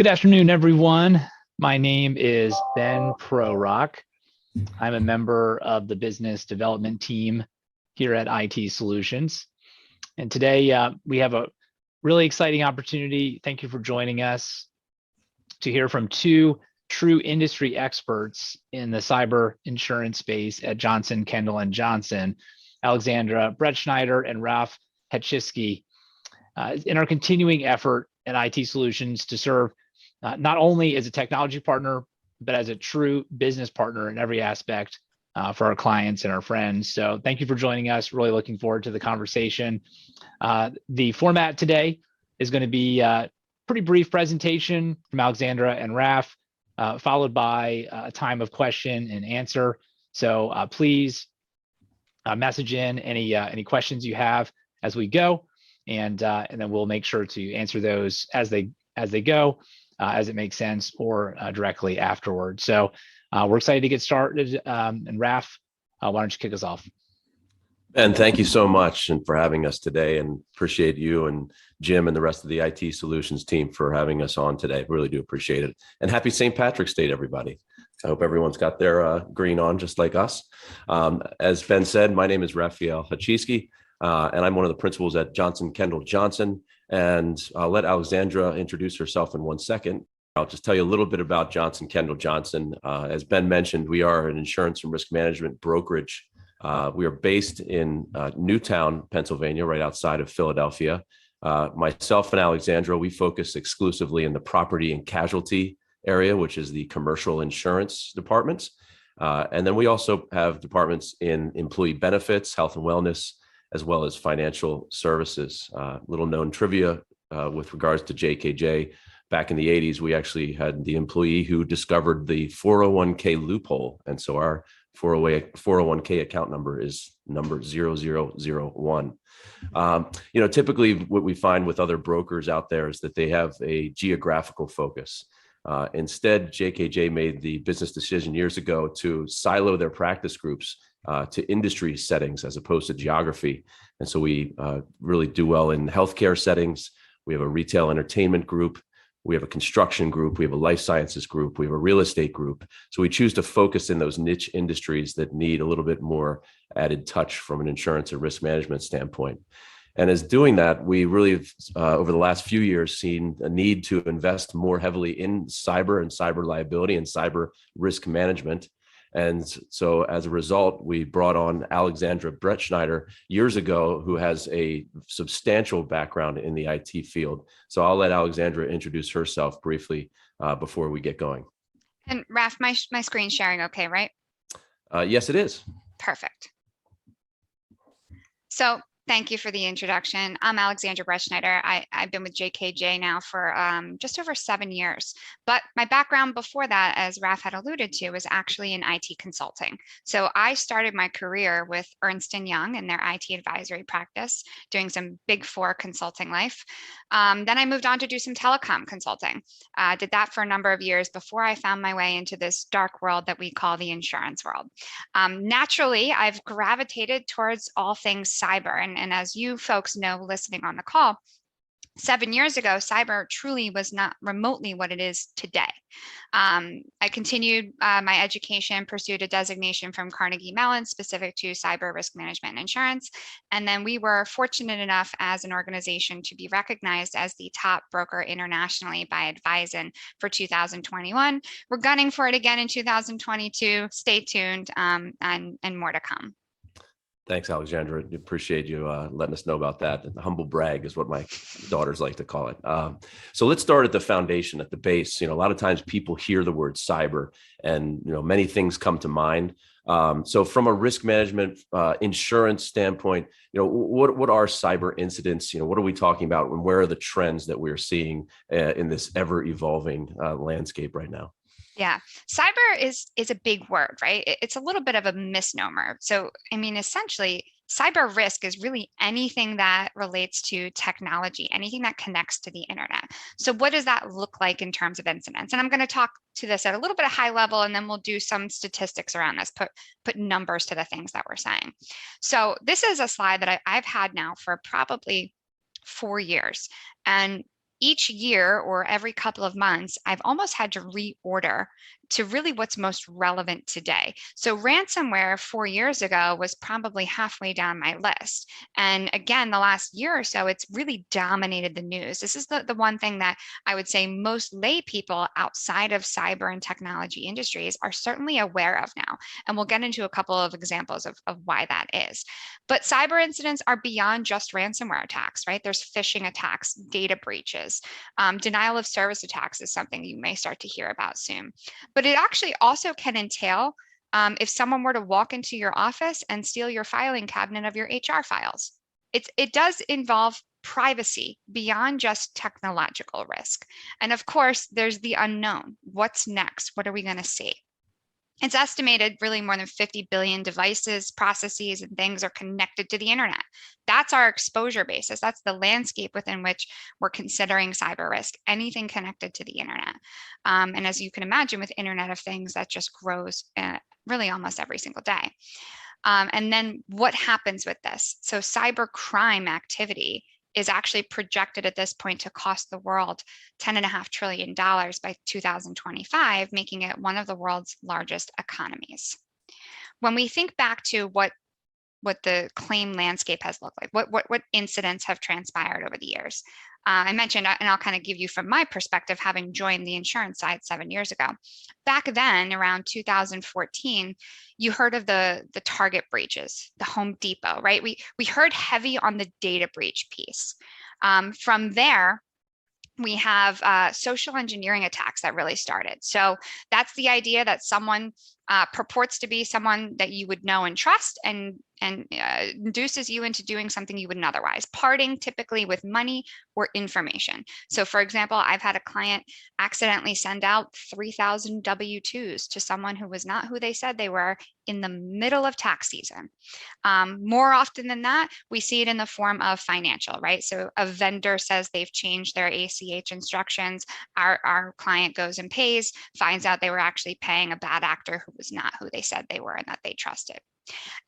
Good afternoon, everyone. My name is Ben Prorock. I'm a member of the business development team here at IT Solutions. And today we have a really exciting opportunity. Thank you for joining us to hear from two true industry experts in the cyber insurance space at Johnson, Kendall Johnson, Alexandra Bretschneider and Ralph Hetchisky, in our continuing effort at IT Solutions to serve not only as a technology partner, but as a true business partner in every aspect for our clients and our friends. So thank you for joining us. Really looking forward to the conversation. The format today is going to be a pretty brief presentation from Alexandra and Raf, followed by a time of question and answer. So please message in any questions you have as we go, and then we'll make sure to answer those as they go, as it makes sense, or directly afterward. So we're excited to get started. And Raf, why don't you kick us off? Ben, thank you so much and for having us today, and appreciate you and Jim and the rest of the IT Solutions team for having us on today. Really do appreciate it. And happy St. Patrick's Day to everybody. I hope everyone's got their green on just like us. As Ben said, my name is Raphael Hetchisky, and I'm one of the principals at Johnson, Kendall Johnson. And I'll let Alexandra introduce herself in 1 second. I'll just tell you a little bit about Johnson, Kendall Johnson. As Ben mentioned, we are an insurance and risk management brokerage. We are based in Newtown, Pennsylvania, right outside of Philadelphia. Myself and Alexandra, we focus exclusively in the property and casualty area, which is the commercial insurance departments. And then we also have departments in employee benefits, health and wellness, as well as financial services. Little known trivia with regards to JKJ. Back in the 80s, we actually had the employee who discovered the 401k loophole. And so our 401k account number is number 0001. Typically what we find with other brokers out there is that they have a geographical focus. Instead, JKJ made the business decision years ago to silo their practice groups to industry settings as opposed to geography. And so we really do well in healthcare settings. We have a retail entertainment group. We have a construction group. We have a life sciences group. We have a real estate group. So we choose to focus in those niche industries that need a little bit more added touch from an insurance and risk management standpoint. And as doing that, we really have, over the last few years, seen a need to invest more heavily in cyber and cyber liability and cyber risk management. And so as a result, we brought on Alexandra Bretschneider years ago, who has a substantial background in the IT field. So I'll let Alexandra introduce herself briefly before we get going. And Raf, my screen sharing okay, right? Yes, it is. Perfect. So thank you for the introduction. I'm Alexandra Bretschneider. I've been with JKJ now for just over 7 years. But my background before that, as Raf had alluded to, was actually in IT consulting. So I started my career with Ernst & Young in their IT advisory practice, doing some Big Four consulting life. Then I moved on to do some telecom consulting. Did that for a number of years before I found my way into this dark world that we call the insurance world. Naturally, I've gravitated towards all things cyber. And as you folks know, listening on the call, 7 years ago, cyber truly was not remotely what it is today. I continued my education, pursued a designation from Carnegie Mellon specific to cyber risk management and insurance. And then we were fortunate enough as an organization to be recognized as the top broker internationally by Advisen for 2021. We're gunning for it again in 2022. Stay tuned, and more to come. Thanks, Alexandra. Appreciate you letting us know about that. Humble brag is what my daughters like to call it. So let's start at the foundation, at the base. A lot of times people hear the word cyber and, many things come to mind. So from a risk management insurance standpoint, what are cyber incidents? What are we talking about, and where are the trends that we're seeing in this ever evolving landscape right now? Yeah, cyber is a big word, right? It's a little bit of a misnomer. So, essentially, cyber risk is really anything that relates to technology, anything that connects to the internet. So what does that look like in terms of incidents? And I'm going to talk to this at a little bit of high level, and then we'll do some statistics around this, put numbers to the things that we're saying. So this is a slide that I've had now for probably 4 years. And each year or every couple of months, I've almost had to reorder to really what's most relevant today. So ransomware 4 years ago was probably halfway down my list. And again, the last year or so, it's really dominated the news. This is the one thing that I would say most lay people outside of cyber and technology industries are certainly aware of now. And we'll get into a couple of examples of why that is. But cyber incidents are beyond just ransomware attacks, right? There's phishing attacks, data breaches, denial of service attacks is something you may start to hear about soon. But it actually also can entail if someone were to walk into your office and steal your filing cabinet of your HR files. It does involve privacy beyond just technological risk. And of course, there's the unknown. What's next? What are we going to see? It's estimated really more than 50 billion devices, processes, and things are connected to the internet. That's our exposure basis. That's the landscape within which we're considering cyber risk, anything connected to the internet. And as you can imagine with Internet of Things, that just grows really almost every single day. And then what happens with this? So cyber crime activity is actually projected at this point to cost the world $10.5 trillion by 2025, making it one of the world's largest economies. When we think back to what the claim landscape has looked like, what incidents have transpired over the years. I mentioned, and I'll kind of give you from my perspective, having joined the insurance side 7 years ago. Back then, around 2014, you heard of the Target breaches, the Home Depot, right? We heard heavy on the data breach piece. From there, we have social engineering attacks that really started. So that's the idea that someone purports to be someone that you would know and trust and induces you into doing something you wouldn't otherwise, parting typically with money or information. So for example, I've had a client accidentally send out 3,000 W-2s to someone who was not who they said they were in the middle of tax season. More often than that, we see it in the form of financial, right? So a vendor says they've changed their ACH instructions. Our client goes and pays, finds out they were actually paying a bad actor who was not who they said they were and that they trusted.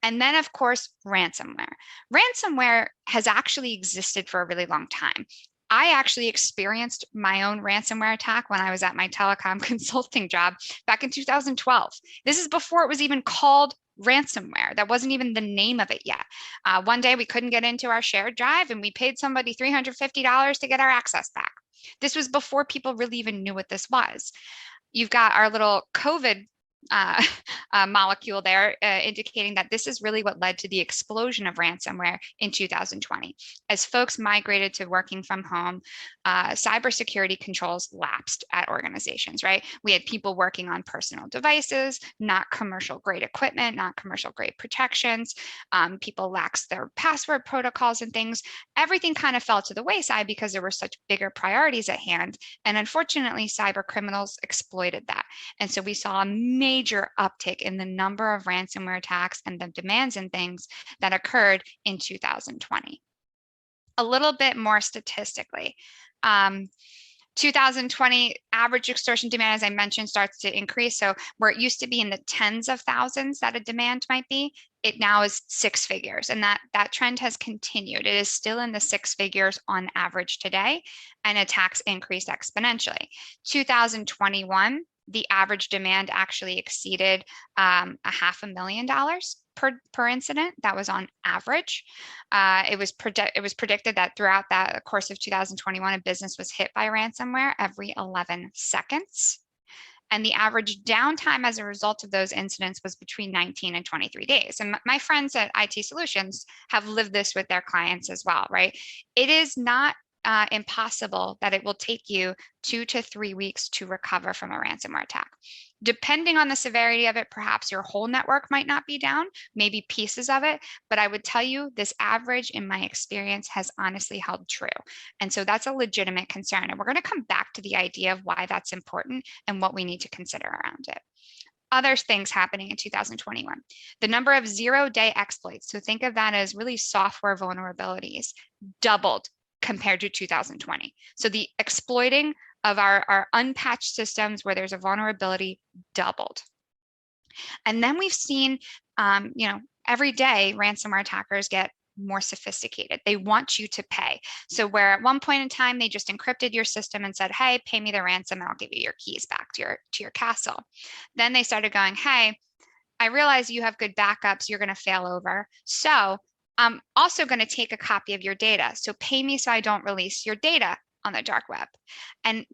And then, of course, ransomware. Ransomware has actually existed for a really long time. I actually experienced my own ransomware attack when I was at my telecom consulting job back in 2012. This is before it was even called ransomware. That wasn't even the name of it yet. One day we couldn't get into our shared drive and we paid somebody $350 to get our access back. This was before people really even knew what this was. You've got our little COVID molecule there indicating that this is really what led to the explosion of ransomware in 2020. As folks migrated to working from home, cybersecurity controls lapsed at organizations, right? We had people working on personal devices, not commercial grade equipment, not commercial grade protections. People laxed their password protocols and things. Everything kind of fell to the wayside because there were such bigger priorities at hand. And unfortunately, cyber criminals exploited that. And so we saw a major uptick in the number of ransomware attacks and the demands and things that occurred in 2020. A little bit more statistically, 2020 average extortion demand, as I mentioned, starts to increase. So where it used to be in the tens of thousands that a demand might be, it now is 6 figures. And that trend has continued. It is still in the 6 figures on average today, and attacks increase exponentially. 2021, the average demand actually exceeded $500,000 per incident. That was on average. It was predicted that throughout that course of 2021, a business was hit by ransomware every 11 seconds. And the average downtime as a result of those incidents was between 19 and 23 days. And my friends at IT Solutions have lived this with their clients as well, right? It is not impossible that it will take you 2 to 3 weeks to recover from a ransomware attack. Depending on the severity of it, perhaps your whole network might not be down, maybe pieces of it, but I would tell you this average in my experience has honestly held true. And so that's a legitimate concern. And we're going to come back to the idea of why that's important and what we need to consider around it. Other things happening in 2021, the number of zero-day exploits, so think of that as really software vulnerabilities, doubled compared to 2020. So the exploiting of our unpatched systems where there's a vulnerability doubled. And then we've seen, every day ransomware attackers get more sophisticated. They want you to pay. So where at one point in time, they just encrypted your system and said, hey, pay me the ransom and I'll give you your keys back to your castle. Then they started going, hey, I realize you have good backups, you're going to fail over. So I'm also going to take a copy of your data. So pay me so I don't release your data on the dark web. And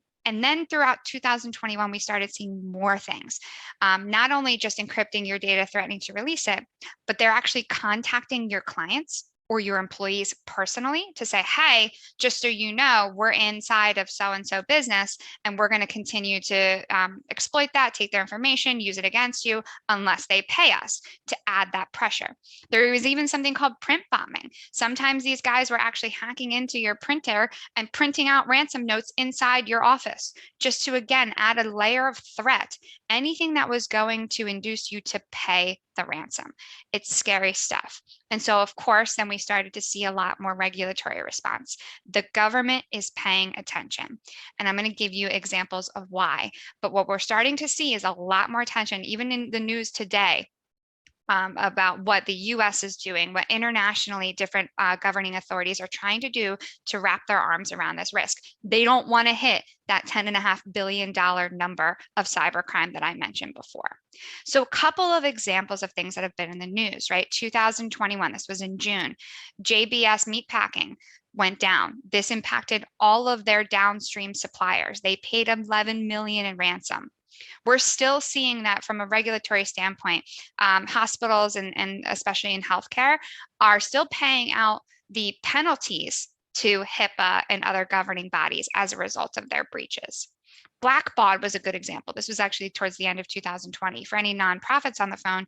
then throughout 2021, we started seeing more things, not only just encrypting your data, threatening to release it, but they're actually contacting your clients or your employees personally to say, hey, just so you know, we're inside of so-and-so business and we're going to continue to exploit that, take their information, use it against you unless they pay us, to add that pressure. There was even something called print bombing. Sometimes these guys were actually hacking into your printer and printing out ransom notes inside your office, just to, again, add a layer of threat, anything that was going to induce you to pay the ransom. It's scary stuff. And so, of course, then we started to see a lot more regulatory response. The government is paying attention. And I'm going to give you examples of why. But what we're starting to see is a lot more attention, even in the news today, about what the US is doing, what internationally different governing authorities are trying to do to wrap their arms around this risk. They don't want to hit that $10.5 billion number of cybercrime that I mentioned before. So a couple of examples of things that have been in the news, right? 2021, this was in June, JBS Meatpacking went down. This impacted all of their downstream suppliers. They paid $11 million in ransom. We're still seeing that from a regulatory standpoint. Hospitals and especially in healthcare are still paying out the penalties to HIPAA and other governing bodies as a result of their breaches. Blackbaud was a good example. This was actually towards the end of 2020. For any nonprofits on the phone,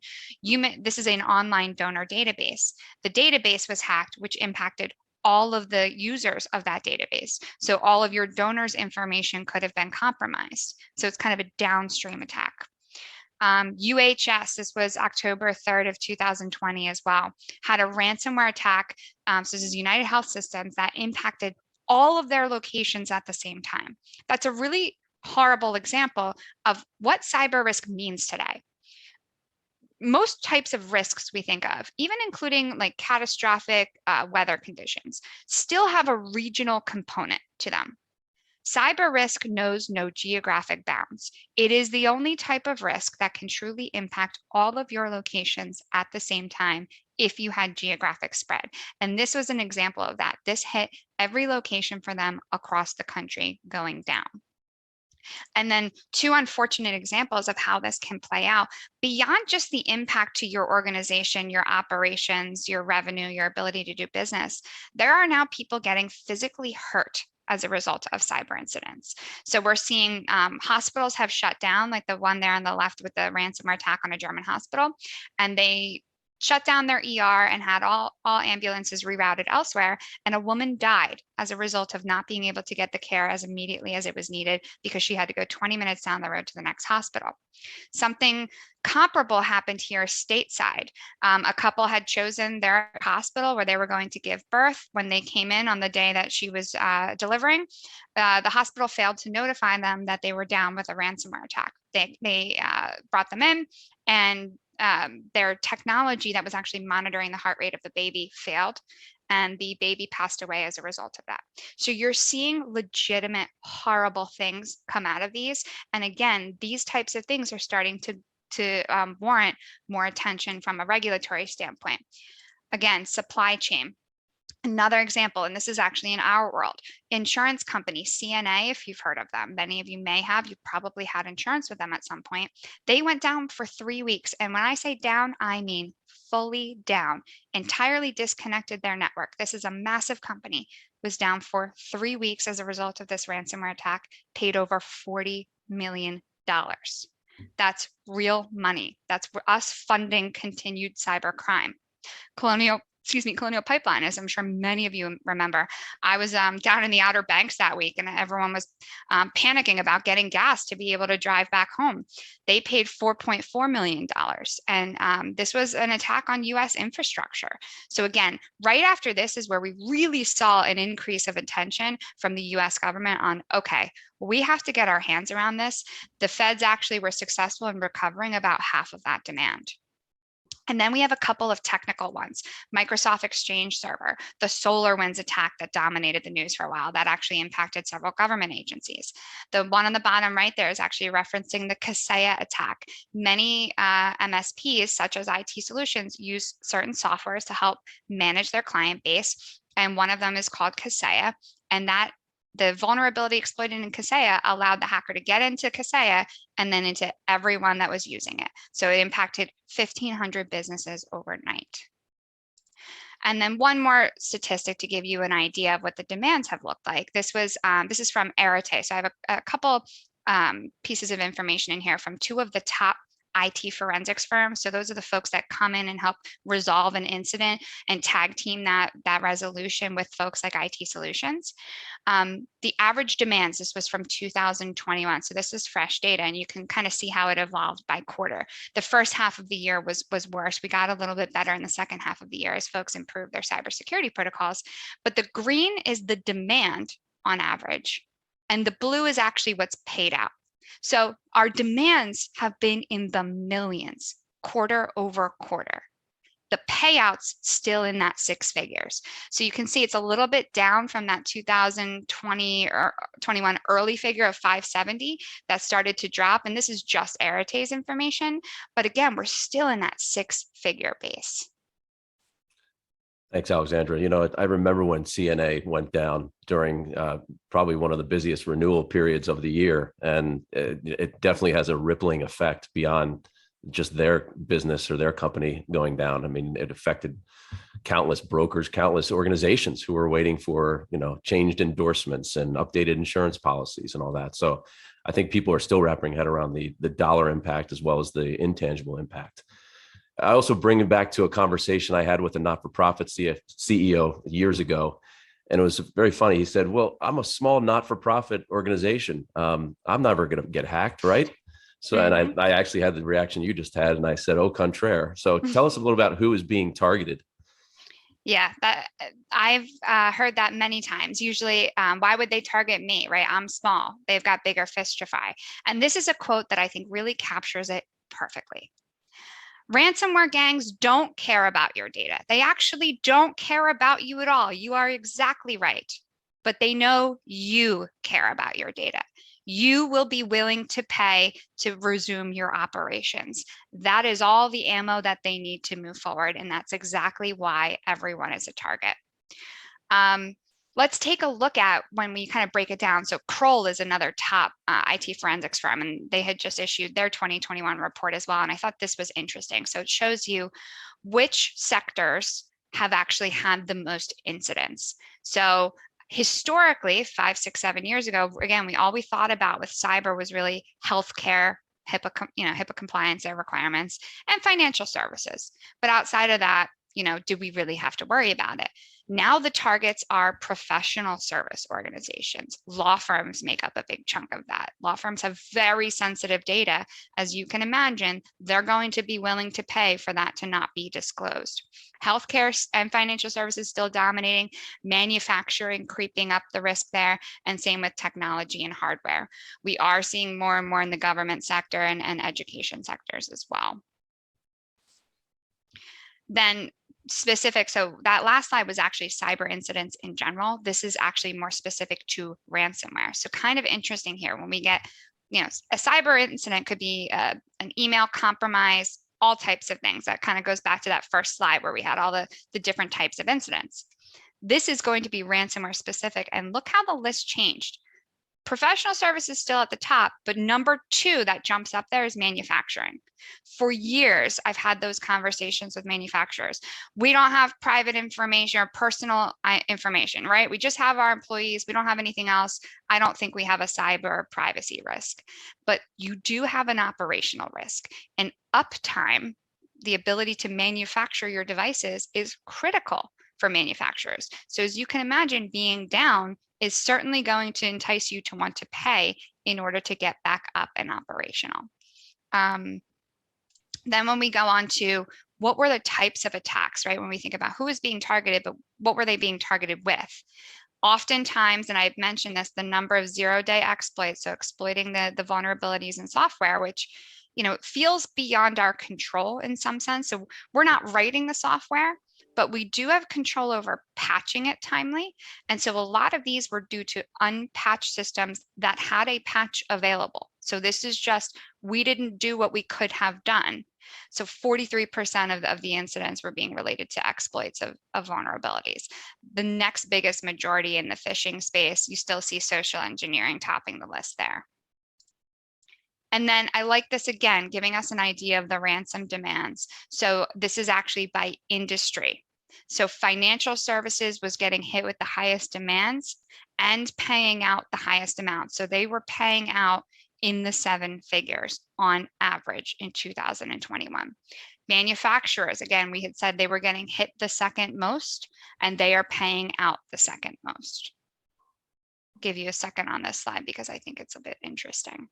this is an online donor database. The database was hacked, which impacted all of the users of that database. So all of your donors' information could have been compromised. So it's kind of a downstream attack. UHS, this was October 3rd of 2020 as well, had a ransomware attack. So this is United Health Systems that impacted all of their locations at the same time. That's a really horrible example of what cyber risk means today. Most types of risks we think of, even including like catastrophic weather conditions, still have a regional component to them. Cyber risk knows no geographic bounds. It is the only type of risk that can truly impact all of your locations at the same time if you had geographic spread. And this was an example of that. This hit every location for them across the country going down. And then two unfortunate examples of how this can play out beyond just the impact to your organization, your operations, your revenue, your ability to do business. There are now people getting physically hurt as a result of cyber incidents. So we're seeing hospitals have shut down, like the one there on the left with the ransomware attack on a German hospital, and they shut down their ER and had all ambulances rerouted elsewhere. And a woman died as a result of not being able to get the care as immediately as it was needed because she had to go 20 minutes down the road to the next hospital. Something comparable happened here stateside. A couple had chosen their hospital where they were going to give birth. When they came in on the day that she was delivering, the hospital failed to notify them that they were down with a ransomware attack. They brought them in, and their technology that was actually monitoring the heart rate of the baby failed, and the baby passed away as a result of that. So you're seeing legitimate, horrible things come out of these. And again, these types of things are starting to warrant more attention from a regulatory standpoint. Again, supply chain. Another example, and this is actually in our world, insurance company, CNA, if you've heard of them, many of you may have, you probably had insurance with them at some point. They went down for 3 weeks. And when I say down, I mean fully down, entirely disconnected their network. This is a massive company, was down for 3 weeks as a result of this ransomware attack, paid over $40 million. That's real money. That's us funding continued cyber crime. Colonial Pipeline, as I'm sure many of you remember. I was down in the Outer Banks that week, and everyone was panicking about getting gas to be able to drive back home. They paid $4.4 million, and this was an attack on U.S. infrastructure. So again, right after this is where we really saw an increase of attention from the U.S. government on, okay, we have to get our hands around this. The feds actually were successful in recovering about half of that demand. And then we have a couple of technical ones. Microsoft Exchange Server, the SolarWinds attack that dominated the news for a while, that actually impacted several government agencies. The one on the bottom right there is actually referencing the Kaseya attack. Many MSPs, such as IT Solutions, use certain softwares to help manage their client base. And one of them is called Kaseya. And that the vulnerability exploited in Kaseya allowed the hacker to get into Kaseya and then into everyone that was using it. So it impacted 1,500 businesses overnight. And then one more statistic to give you an idea of what the demands have looked like. This is from Arete. So I have a couple pieces of information in here from two of the top IT forensics firms. So those are the folks that come in and help resolve an incident and tag team that resolution with folks like IT Solutions. The average demands, this was from 2021. So this is fresh data, and you can kind of see how it evolved by quarter. The first half of the year was worse. We got a little bit better in the second half of the year as folks improved their cybersecurity protocols. But the green is the demand on average, and the blue is actually what's paid out. So our demands have been in the millions, quarter over quarter. The payouts still in that 6 figures. So you can see it's a little bit down from that 2020 or 21 early figure of 570 that started to drop. And this is just Arete's information. But again, we're still in that 6-figure base. Thanks, Alexandra. You know, I remember when CNA went down during probably one of the busiest renewal periods of the year, and it definitely has a rippling effect beyond just their business or their company going down. I mean, it affected countless brokers, countless organizations who were waiting for, you know, changed endorsements and updated insurance policies and all that. So I think people are still wrapping their head around the dollar impact as well as the intangible impact. I also bring it back to a conversation I had with a not-for-profit CEO years ago. And it was very funny. He said, well, I'm a small not-for-profit organization. I'm never going to get hacked, right? So, and I actually had the reaction you just had, and I said, au contraire. So tell us a little about who is being targeted. Yeah, I've heard that many times. Usually, why would they target me, right? I'm small. They've got bigger fish to fry. And this is a quote that I think really captures it perfectly. Ransomware gangs don't care about your data. They actually don't care about you at all. You are exactly right. But they know you care about your data. You will be willing to pay to resume your operations. That is all the ammo that they need to move forward. And that's exactly why everyone is a target. Let's take a look at when we kind of break it down. So Kroll is another top IT forensics firm, and they had just issued their 2021 report as well. And I thought this was interesting. So it shows you which sectors have actually had the most incidents. So historically, 5, 6, 7 years ago, again, all we thought about with cyber was really healthcare, HIPAA compliance and requirements, and financial services. But outside of that, do we really have to worry about it? Now the targets are professional service organizations. Law firms make up a big chunk of that. Law firms have very sensitive data. As you can imagine, they're going to be willing to pay for that to not be disclosed. Healthcare and financial services still dominating, manufacturing creeping up the risk there, and same with technology and hardware. We are seeing more and more in the government sector and education sectors as well. Then specific, so that last slide was actually cyber incidents in general. This is actually more specific to ransomware. So kind of interesting here when we get, a cyber incident could be an email compromise, all types of things. That kind of goes back to that first slide where we had all the different types of incidents. This is going to be ransomware specific, and look how the list changed. Professional services still at the top, but number 2 that jumps up there is manufacturing. For years, I've had those conversations with manufacturers. We don't have private information or personal information, right? We just have our employees. We don't have anything else. I don't think we have a cyber privacy risk, but you do have an operational risk. And uptime, the ability to manufacture your devices, is critical for manufacturers. So as you can imagine, being down is certainly going to entice you to want to pay in order to get back up and operational. Then when we go on to what were the types of attacks, right? When we think about who is being targeted, but what were they being targeted with? Oftentimes, and I've mentioned this, the number of zero-day exploits, so exploiting the vulnerabilities in software, which feels beyond our control in some sense. So we're not writing the software, but we do have control over patching it timely. And so a lot of these were due to unpatched systems that had a patch available. So this is just, we didn't do what we could have done. So 43% of the incidents were being related to exploits of vulnerabilities. The next biggest majority in the phishing space, you still see social engineering topping the list there. And then I like this again, giving us an idea of the ransom demands. So this is actually by industry. So financial services was getting hit with the highest demands and paying out the highest amount. So they were paying out in the 7 figures on average in 2021. Manufacturers, again, we had said they were getting hit the second most, and they are paying out the second most. I'll give you a second on this slide because I think it's a bit interesting.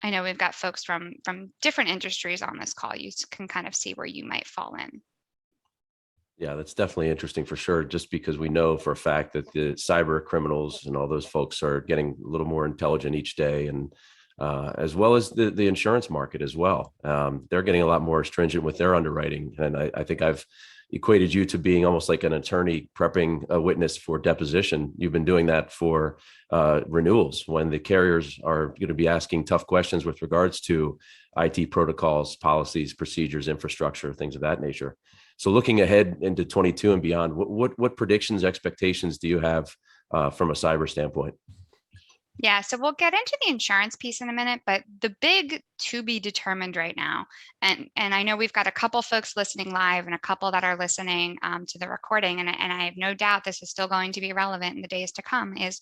I know we've got folks from different industries on this call. You can kind of see where you might fall in. Yeah, that's definitely interesting for sure, just because we know for a fact that the cyber criminals and all those folks are getting a little more intelligent each day, and as well as the insurance market as well. They're getting a lot more stringent with their underwriting. And I think I've equated you to being almost like an attorney prepping a witness for deposition. You've been doing that for renewals, when the carriers are going to be asking tough questions with regards to IT protocols, policies, procedures, infrastructure, things of that nature. So looking ahead into 22 and beyond, what predictions, expectations do you have from a cyber standpoint? Yeah, so we'll get into the insurance piece in a minute, but the big to be determined right now, and I know we've got a couple folks listening live and a couple that are listening to the recording, and I have no doubt this is still going to be relevant in the days to come, is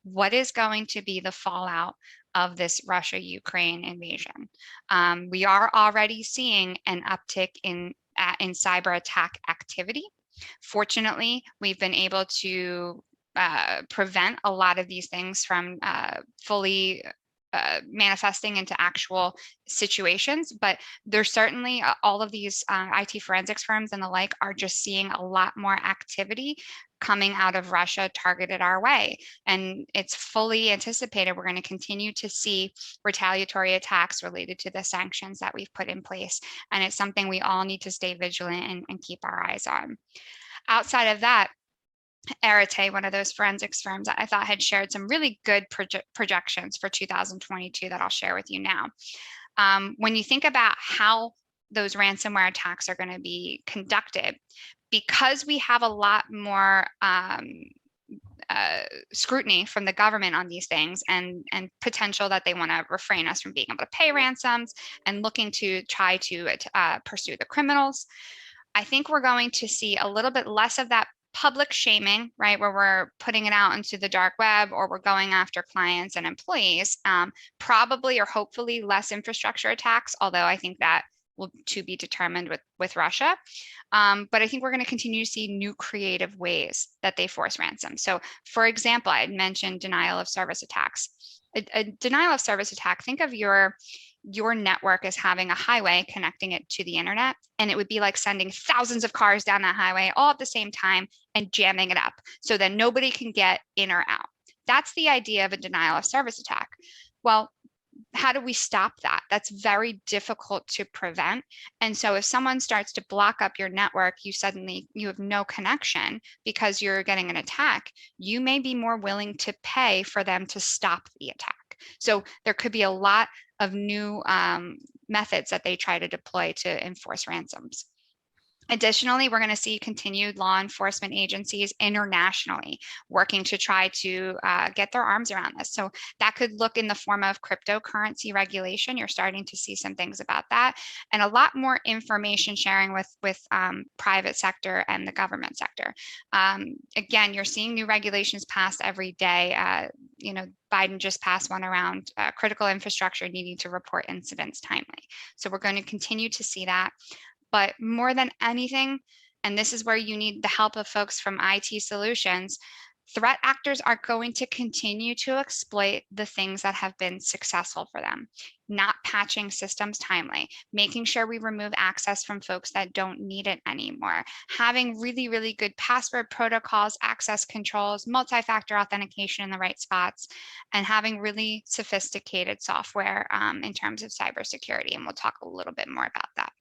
what is going to be the fallout of this Russia-Ukraine invasion. We are already seeing an uptick in cyber attack activity. Fortunately, we've been able to prevent a lot of these things from fully manifesting into actual situations, but there's certainly all of these IT forensics firms and the like are just seeing a lot more activity coming out of Russia targeted our way. And it's fully anticipated we're going to continue to see retaliatory attacks related to the sanctions that we've put in place. And it's something we all need to stay vigilant and keep our eyes on. Outside of that, Arete, one of those forensics firms, I thought had shared some really good projections for 2022 that I'll share with you now. When you think about how those ransomware attacks are going to be conducted, because we have a lot more scrutiny from the government on these things, and potential that they want to refrain us from being able to pay ransoms and looking to try to pursue the criminals, I think we're going to see a little bit less of that public shaming, right, where we're putting it out into the dark web or we're going after clients and employees, probably or hopefully less infrastructure attacks, although I think that will to be determined with Russia. But I think we're going to continue to see new creative ways that they force ransom. So for example, I had mentioned denial of service attacks. A denial of service attack, think of your network as having a highway connecting it to the internet, and it would be like sending thousands of cars down that highway all at the same time and jamming it up so that nobody can get in or out. That's the idea of a denial of service attack. Well, how do we stop that? That's very difficult to prevent. And so if someone starts to block up your network, you have no connection because you're getting an attack, you may be more willing to pay for them to stop the attack. So there could be a lot of new methods that they try to deploy to enforce ransoms. Additionally, we're going to see continued law enforcement agencies internationally working to try to get their arms around this. So that could look in the form of cryptocurrency regulation. You're starting to see some things about that, and a lot more information sharing with private sector and the government sector. Again, you're seeing new regulations passed every day. Biden just passed one around critical infrastructure needing to report incidents timely. So we're going to continue to see that. But more than anything, and this is where you need the help of folks from IT solutions, Threat actors are going to continue to exploit the things that have been successful for them. Not patching systems timely, making sure we remove access from folks that don't need it anymore, having really, really good password protocols, access controls, multi-factor authentication in the right spots, and having really sophisticated software in terms of cybersecurity. And we'll talk a little bit more about that.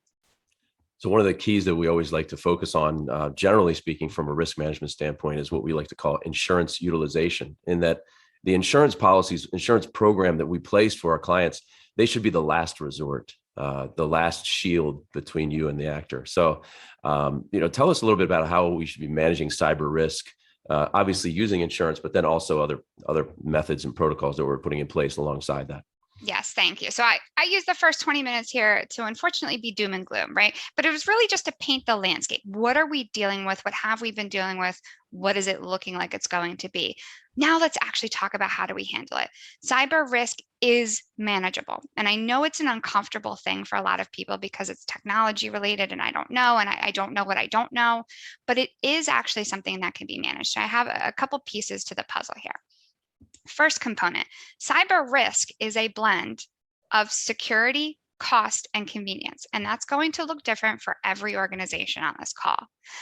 So one of the keys that we always like to focus on, generally speaking, from a risk management standpoint, is what we like to call insurance utilization, in that the insurance policies, insurance program that we place for our clients, they should be the last resort, the last shield between you and the actor. So, tell us a little bit about how we should be managing cyber risk, obviously using insurance, but then also other methods and protocols that we're putting in place alongside that. Yes, thank you. So I used the first 20 minutes here to unfortunately be doom and gloom, right? But it was really just to paint the landscape. What are we dealing with? What have we been dealing with? What is it looking like it's going to be? Now let's actually talk about how do we handle it. Cyber risk is manageable. And I know it's an uncomfortable thing for a lot of people because it's technology related and I don't know, and I don't know what I don't know, but it is actually something that can be managed. So I have a couple pieces to the puzzle here. First component, cyber risk is a blend of security, cost, and convenience. And that's going to look different for every organization on this call.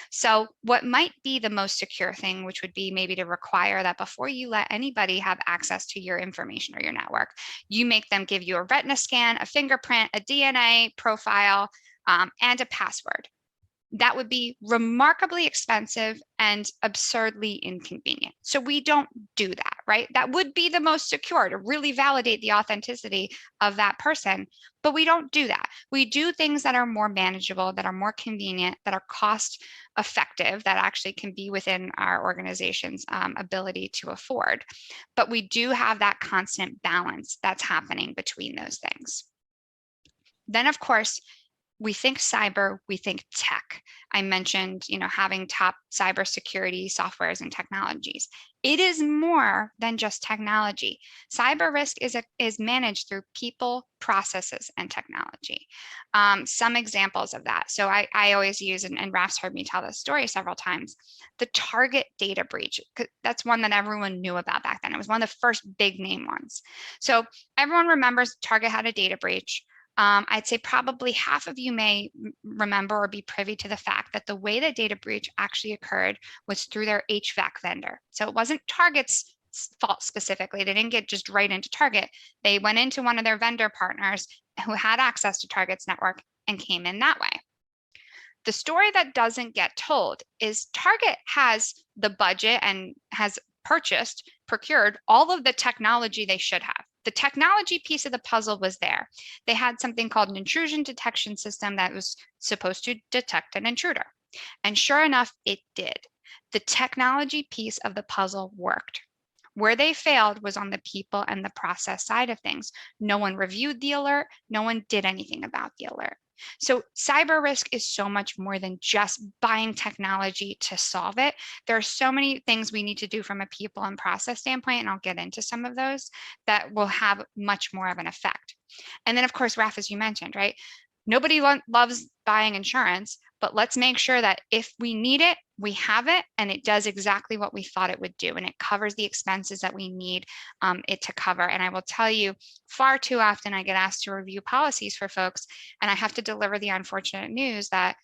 So what might be the most secure thing, which would be maybe to require that before you let anybody have access to your information or your network, you make them give you a retina scan, a fingerprint, a DNA profile, and a password. That would be remarkably expensive and absurdly inconvenient. So we don't do that, right? That would be the most secure to really validate the authenticity of that person, but we don't do that. We do things that are more manageable, that are more convenient, that are cost effective, that actually can be within our organization's ability to afford. But we do have that constant balance that's happening between those things. Then, of course, we think cyber, we think tech. I mentioned, having top cybersecurity softwares and technologies. It is more than just technology. Cyber risk is managed through people, processes, and technology. Some examples of that. So I always use, and Raf's heard me tell this story several times, the Target data breach. That's one that everyone knew about back then. It was one of the first big name ones. So everyone remembers Target had a data breach. I'd say probably half of you may remember or be privy to the fact that the way the data breach actually occurred was through their HVAC vendor. So it wasn't Target's fault specifically. They didn't get just right into Target. They went into one of their vendor partners who had access to Target's network and came in that way. The story that doesn't get told is Target has the budget and has procured all of the technology they should have. The technology piece of the puzzle was there. They had something called an intrusion detection system that was supposed to detect an intruder. And sure enough, it did. The technology piece of the puzzle worked. Where they failed was on the people and the process side of things. No one reviewed the alert. No one did anything about the alert. So cyber risk is so much more than just buying technology to solve it. There are so many things we need to do from a people and process standpoint, and I'll get into some of those that will have much more of an effect. And then, of course, Raf, as you mentioned, right? Nobody loves buying insurance, but let's make sure that if we need it, we have it, and it does exactly what we thought it would do, and it covers the expenses that we need it to cover. And I will tell you, far too often I get asked to review policies for folks, and I have to deliver the unfortunate news that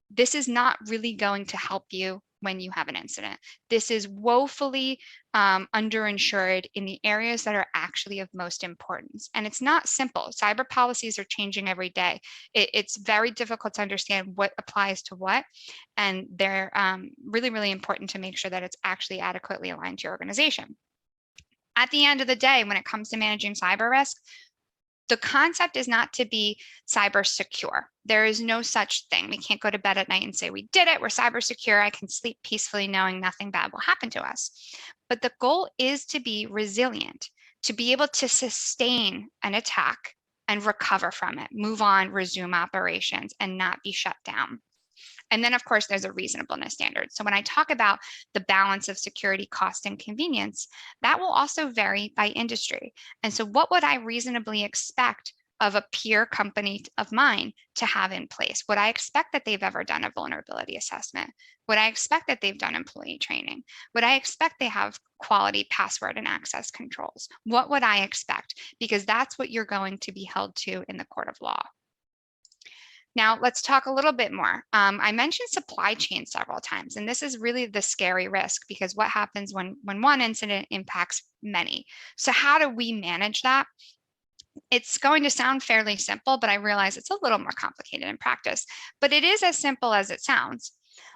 this is not really going to help you when you have an incident. This is woefully underinsured in the areas that are actually of most importance. And it's not simple. Cyber policies are changing every day. It's very difficult to understand what applies to what. And they're really, really important to make sure that it's actually adequately aligned to your organization. At the end of the day, when it comes to managing cyber risk, the concept is not to be cyber secure. There is no such thing. We can't go to bed at night and say, we did it, we're cyber secure. I can sleep peacefully knowing nothing bad will happen to us. But the goal is to be resilient, to be able to sustain an attack and recover from it, move on, resume operations, and not be shut down. And then, of course, there's a reasonableness standard. So when I talk about the balance of security, cost, and convenience, that will also vary by industry. And so what would I reasonably expect of a peer company of mine to have in place? Would I expect that they've ever done a vulnerability assessment? Would I expect that they've done employee training? Would I expect they have quality password and access controls? What would I expect? Because that's what you're going to be held to in the court of law. Now, let's talk a little bit more. I mentioned supply chain several times, and this is really the scary risk, because what happens when one incident impacts many? So how do we manage that? It's going to sound fairly simple, but I realize it's a little more complicated in practice, but it is as simple as it sounds.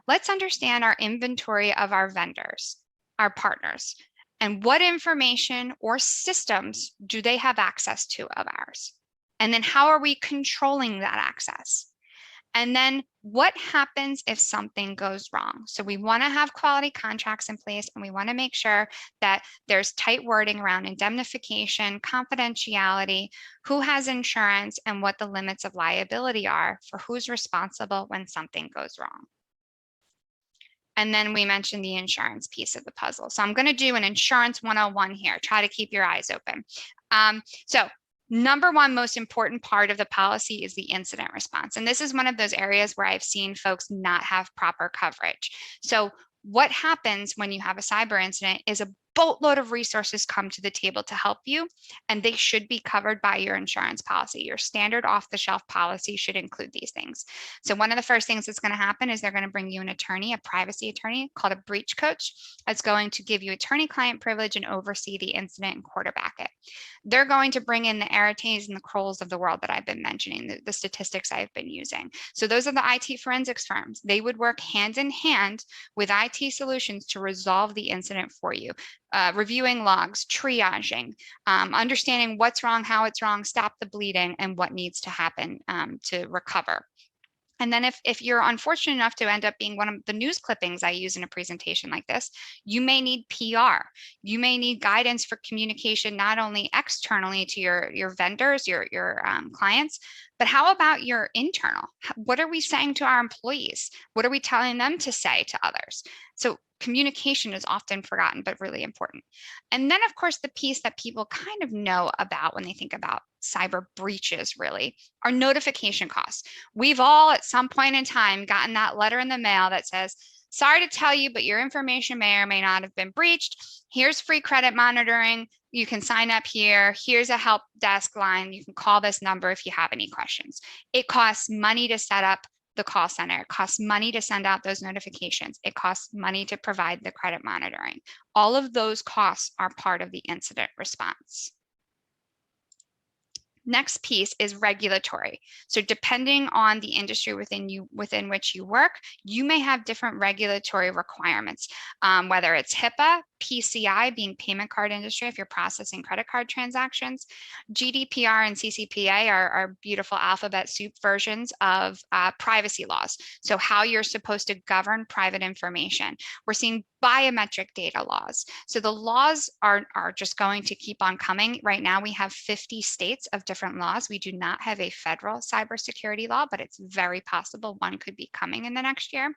Let's understand our inventory of our vendors, our partners, and what information or systems do they have access to of ours? And then how are we controlling that access? And then what happens if something goes wrong? So we want to have quality contracts in place, and we want to make sure that there's tight wording around indemnification, confidentiality, who has insurance, and what the limits of liability are for who's responsible when something goes wrong. And then we mentioned the insurance piece of the puzzle. So I'm going to do an insurance 101 here. Try to keep your eyes open. Number one most important part of the policy is the incident response. And this is one of those areas where I've seen folks not have proper coverage. So what happens when you have a cyber incident is a boatload of resources come to the table to help you, and they should be covered by your insurance policy. Your standard off-the-shelf policy should include these things. So one of the first things that's going to happen is they're going to bring you an attorney, a privacy attorney called a breach coach, that's going to give you attorney-client privilege and oversee the incident and quarterback it. They're going to bring in the Arites and the Crowells of the world that I've been mentioning, the statistics I've been using. So those are the IT forensics firms. They would work hand in hand with IT solutions to resolve the incident for you. Reviewing logs, triaging, understanding what's wrong, how it's wrong, stop the bleeding, and what needs to happen to recover. And then if you're unfortunate enough to end up being one of the news clippings I use in a presentation like this, you may need PR. You may need guidance for communication, not only externally to your vendors, your clients, but how about your internal? What are we saying to our employees? What are we telling them to say to others? So communication is often forgotten, but really important. And then, of course, the piece that people kind of know about when they think about cyber breaches really are notification costs. We've all at some point in time gotten that letter in the mail that says, sorry to tell you, but your information may or may not have been breached. Here's free credit monitoring. You can sign up here. Here's a help desk line. You can call this number if you have any questions. It costs money to set up the call center. It costs money to send out those notifications. It costs money to provide the credit monitoring. All of those costs are part of the incident response. Next piece is regulatory. So depending on the industry within which you work, you may have different regulatory requirements, whether it's HIPAA, PCI being payment card industry if you're processing credit card transactions. GDPR and CCPA are beautiful alphabet soup versions of privacy laws. So how you're supposed to govern private information. We're seeing biometric data laws. So the laws are just going to keep on coming. Right now we have 50 states of different laws. We do not have a federal cybersecurity law, but it's very possible one could be coming in the next year.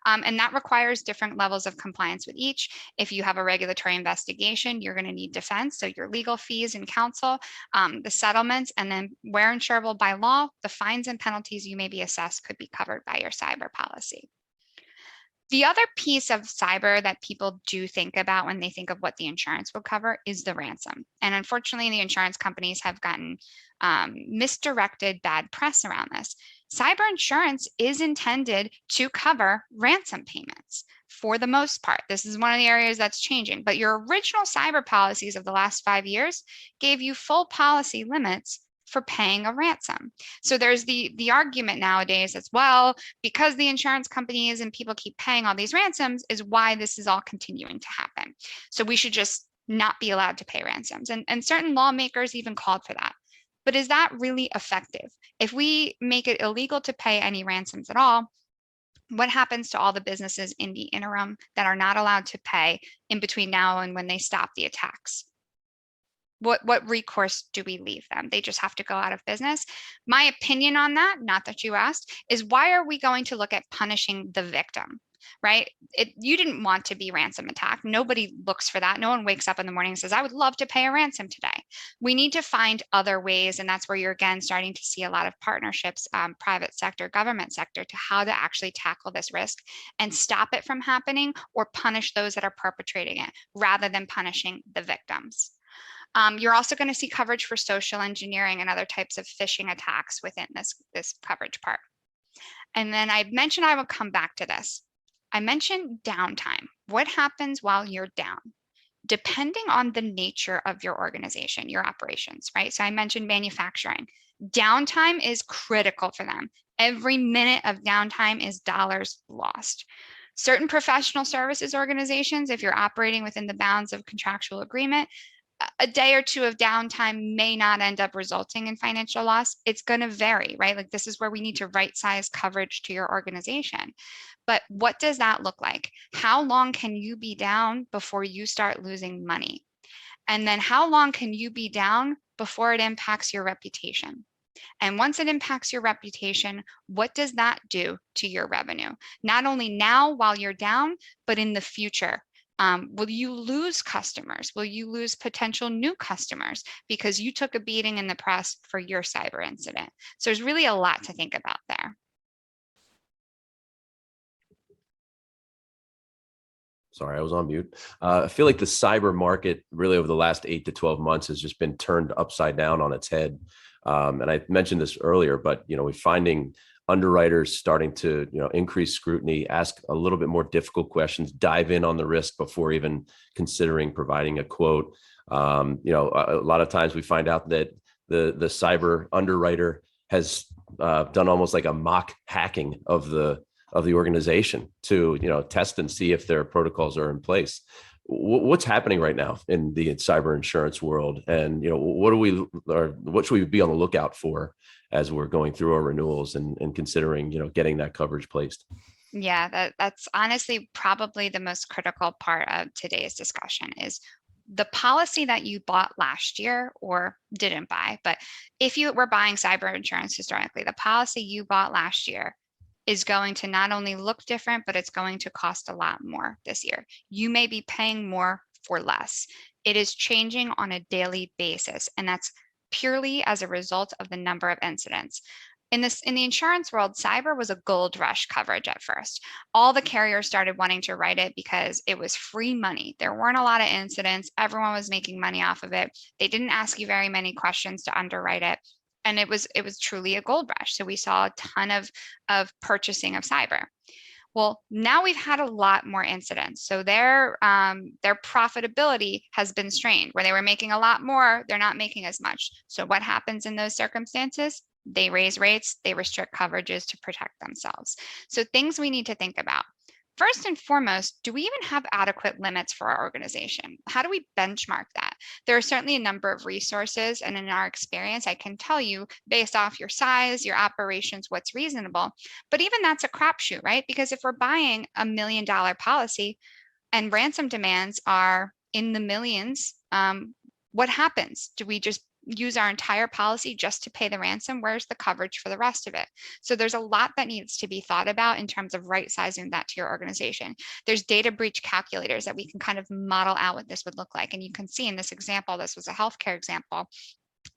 And that requires different levels of compliance with each. If you have a regulatory investigation, you're going to need defense. So your legal fees and counsel, the settlements, and then where insurable by law, the fines and penalties you may be assessed could be covered by your cyber policy. The other piece of cyber that people do think about when they think of what the insurance will cover is the ransom. And unfortunately, the insurance companies have gotten misdirected bad press around this. Cyber insurance is intended to cover ransom payments for the most part. This is one of the areas that's changing, but your original cyber policies of the last 5 years gave you full policy limits for paying a ransom. So there's the argument nowadays as well, because the insurance companies and people keep paying all these ransoms is why this is all continuing to happen. So we should just not be allowed to pay ransoms. And certain lawmakers even called for that. But is that really effective? If we make it illegal to pay any ransoms at all, what happens to all the businesses in the interim that are not allowed to pay in between now and when they stop the attacks? What recourse do we leave them? They just have to go out of business. My opinion on that, not that you asked, is why are we going to look at punishing the victim? right? You didn't want to be ransom attacked. Nobody looks for that. No one wakes up in the morning and says, I would love to pay a ransom today. We need to find other ways. And that's where you're again starting to see a lot of partnerships, private sector, government sector, to how to actually tackle this risk and stop it from happening or punish those that are perpetrating it rather than punishing the victims. You're also going to see coverage for social engineering and other types of phishing attacks within this coverage part. And then I mentioned I will come back to this. I mentioned downtime. What happens while you're down? Depending on the nature of your organization, your operations, right? So I mentioned manufacturing. Downtime is critical for them. Every minute of downtime is dollars lost. Certain professional services organizations, if you're operating within the bounds of contractual agreement, a day or two of downtime may not end up resulting in financial loss. It's going to vary, right? Like this is where we need to right size coverage to your organization. But what does that look like? How long can you be down before you start losing money? And then how long can you be down before it impacts your reputation? And once it impacts your reputation, what does that do to your revenue? Not only now while you're down, but in the future. Will you lose customers? Will you lose potential new customers because you took a beating in the press for your cyber incident? So there's really a lot to think about there. Sorry, I was on mute. I feel like the cyber market really over the last 8 to 12 months has just been turned upside down on its head. And I mentioned this earlier, but we're finding underwriters starting to increase scrutiny, ask a little bit more difficult questions, dive in on the risk before even considering providing a quote. A lot of times we find out that the cyber underwriter has done almost like a mock hacking of the organization to test and see if their protocols are in place. What's happening right now in the cyber insurance world, and what should we be on the lookout for as we're going through our renewals and considering getting that coverage placed? Yeah, that's honestly probably the most critical part of today's discussion is the policy that you bought last year or didn't buy. But if you were buying cyber insurance historically, the policy you bought last year is going to not only look different, but it's going to cost a lot more this year. You may be paying more for less. It is changing on a daily basis, and that's purely as a result of the number of incidents. In the insurance world, cyber was a gold rush coverage at first. All the carriers started wanting to write it because it was free money. There weren't a lot of incidents. Everyone was making money off of it. They didn't ask you very many questions to underwrite it. And it was truly a gold rush. So we saw a ton of purchasing of cyber. Well, now we've had a lot more incidents. So their profitability has been strained. Where they were making a lot more, they're not making as much. So what happens in those circumstances? They raise rates, they restrict coverages to protect themselves. So things we need to think about. First and foremost, do we even have adequate limits for our organization? How do we benchmark that? There are certainly a number of resources, and in our experience, I can tell you based off your size, your operations, what's reasonable. But even that's a crapshoot, right? Because if we're buying $1 million policy and ransom demands are in the millions, what happens? Do we just use our entire policy just to pay the ransom? Where's the coverage for the rest of it? So there's a lot that needs to be thought about in terms of right sizing that to your organization. There's data breach calculators that we can kind of model out what this would look like. And you can see in this example, this was a healthcare example.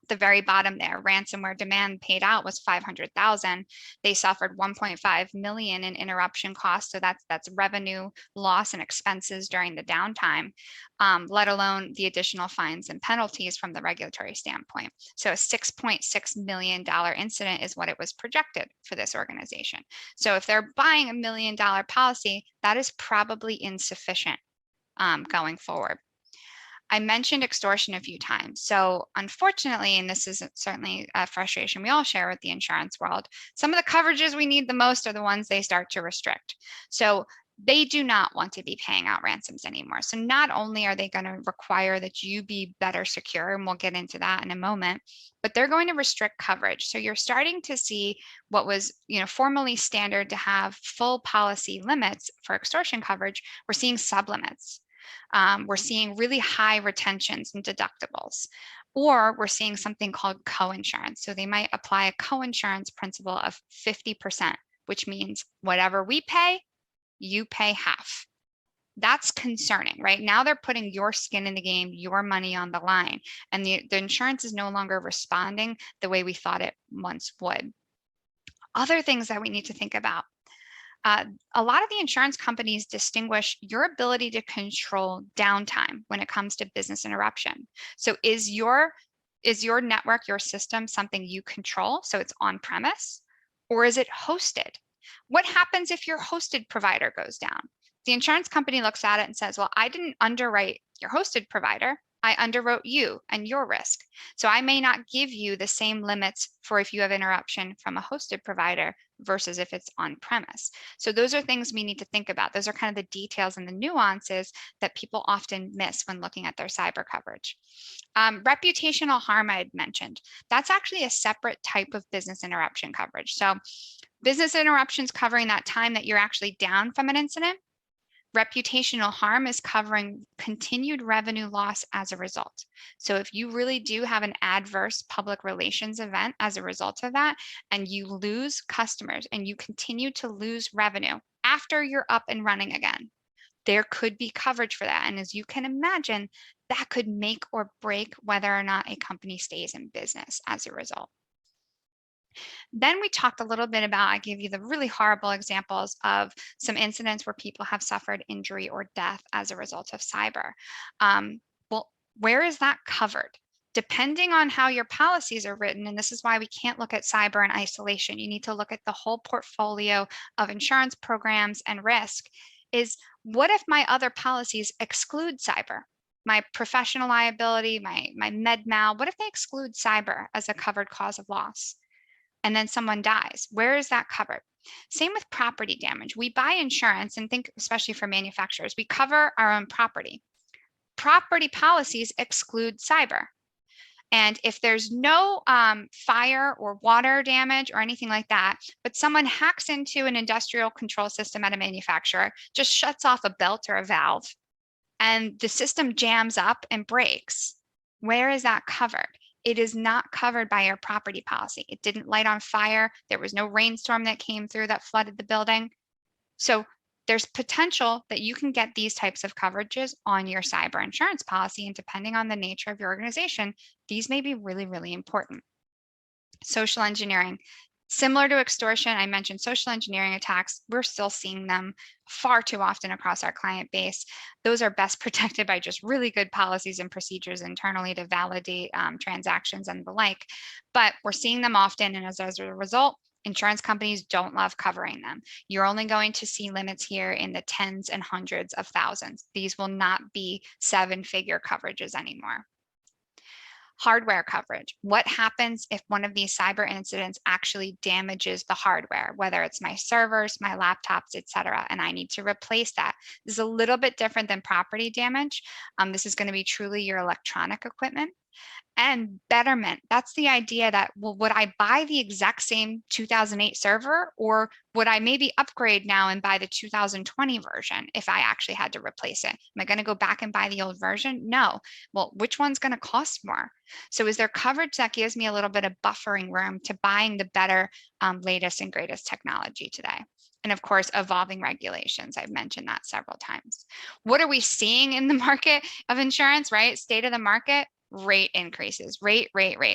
The very bottom there, ransomware demand paid out was 500,000. They suffered 1.5 million in interruption costs. So that's revenue loss and expenses during the downtime, let alone the additional fines and penalties from the regulatory standpoint. So a $6.6 million incident is what it was projected for this organization. So if they're buying $1 million policy, that is probably insufficient going forward. I mentioned extortion a few times. So unfortunately, and this is certainly a frustration we all share with the insurance world, some of the coverages we need the most are the ones they start to restrict. So they do not want to be paying out ransoms anymore. So not only are they going to require that you be better secure, and we'll get into that in a moment, but they're going to restrict coverage. So you're starting to see what was, formerly standard to have full policy limits for extortion coverage. We're seeing sublimits. We're seeing really high retentions and deductibles, or we're seeing something called co-insurance. So they might apply a co-insurance principle of 50%, which means whatever we pay, you pay half. That's concerning, right? Now they're putting your skin in the game, your money on the line, and the insurance is no longer responding the way we thought it once would. Other things that we need to think about. A lot of the insurance companies distinguish your ability to control downtime when it comes to business interruption. So is your network, your system, something you control? So it's on premise, or is it hosted? What happens if your hosted provider goes down? The insurance company looks at it and says, well, I didn't underwrite your hosted provider. I underwrote you and your risk. So I may not give you the same limits for if you have interruption from a hosted provider versus if it's on premise. So those are things we need to think about. Those are kind of the details and the nuances that people often miss when looking at their cyber coverage. Reputational harm I had mentioned. That's actually a separate type of business interruption coverage. So business interruptions covering that time that you're actually down from an incident. Reputational harm is covering continued revenue loss as a result. So if you really do have an adverse public relations event as a result of that, and you lose customers and you continue to lose revenue after you're up and running again, there could be coverage for that. And as you can imagine, that could make or break whether or not a company stays in business as a result. Then we talked a little bit about, I gave you the really horrible examples of some incidents where people have suffered injury or death as a result of cyber. Well, where is that covered? Depending on how your policies are written, and this is why we can't look at cyber in isolation, you need to look at the whole portfolio of insurance programs and risk, is what if my other policies exclude cyber? My professional liability, my med mal, what if they exclude cyber as a covered cause of loss? And then someone dies, where is that covered? Same with property damage. We buy insurance and think, especially for manufacturers, we cover our own property. Property policies exclude cyber. And if there's no fire or water damage or anything like that, but someone hacks into an industrial control system at a manufacturer, just shuts off a belt or a valve, and the system jams up and breaks, where is that covered? It is not covered by your property policy. It didn't light on fire. There was no rainstorm that came through that flooded the building. So there's potential that you can get these types of coverages on your cyber insurance policy. And depending on the nature of your organization, these may be really, really important. Social engineering. Similar to extortion, I mentioned social engineering attacks. We're still seeing them far too often across our client base. Those are best protected by just really good policies and procedures internally to validate transactions and the like. But we're seeing them often, and as a result, insurance companies don't love covering them. You're only going to see limits here in the tens and hundreds of thousands. These will not be seven-figure coverages anymore. Hardware coverage. What happens if one of these cyber incidents actually damages the hardware, whether it's my servers, my laptops, etc., and I need to replace that? This is a little bit different than property damage. This is going to be truly your electronic equipment. And betterment, that's the idea that, well, would I buy the exact same 2008 server, or would I maybe upgrade now and buy the 2020 version if I actually had to replace it? Am I going to go back and buy the old version? No. Well, which one's going to cost more? So is there coverage that gives me a little bit of buffering room to buying the better, latest and greatest technology today? And of course, evolving regulations. I've mentioned that several times. What are we seeing in the market of insurance, right? State of the market. Rate increases, rate.